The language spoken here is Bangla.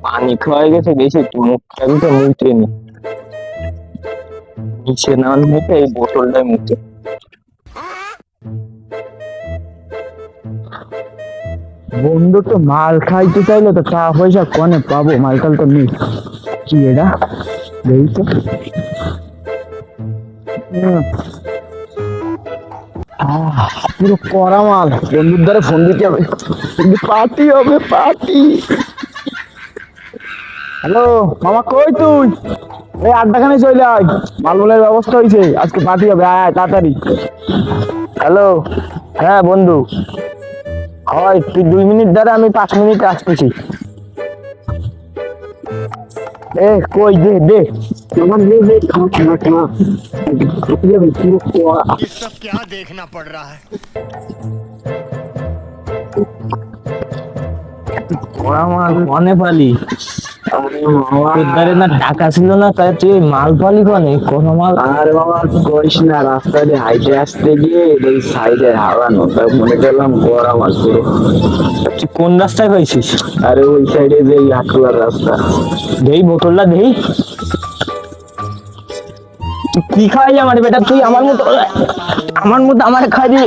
পানি খাওয়া গেছে বেশি, একটু মুখটা দিতে মুখে নি নিচে না মুখে এই বোতলটাই মুখে। বন্ধু তো মাল খাইতে চাইলে তো টাকা পয়সা কনে পাবো, মালটাল তো নেই। কি এটা দেখি তো। হুম, পুরো কড়া মাল। বন্ধুর দ্বারা ফোন দিতে হবে, কিন্তু পার্টি হবে পার্টি। হ্যালো মামা, কই তুই? এই আড্ডাখানে চলে আয়, মাল মালের ব্যবস্থা হয়েছে, আজকে পার্টি হবে, আয় আয় তাড়াতাড়ি। হ্যালো, হ্যাঁ বন্ধু, হয় তুই 2 মিনিট দ্বারা, আমি 5 মিনিট আসতেছি। এ কই দে দে আমার দে দে খাওয়া খাওয়া খাওয়া পুরো কড়া। ये सब क्या देखना पड़ रहा है। কড়া মাল মনে পালি তোর দ্বারে না টাকা ছিল না, তাই তুই মাল পালি কনে কোনো মাল? আরে বাবা তুই করিস না, রাস্তা দিয়ে হাইটে আসতে গিয়ে এই সাইডে হারানো, তাই মনে করলাম গড় আমার পুরো। তুই কোন রাস্তায় পাইছিস? আরে ওই সাইডে যে আটলার রাস্তা। দেই বোতলটা দেই। তুই কি খাই আমার বেটা, তুই আমার মতো আমার খাই দিয়ে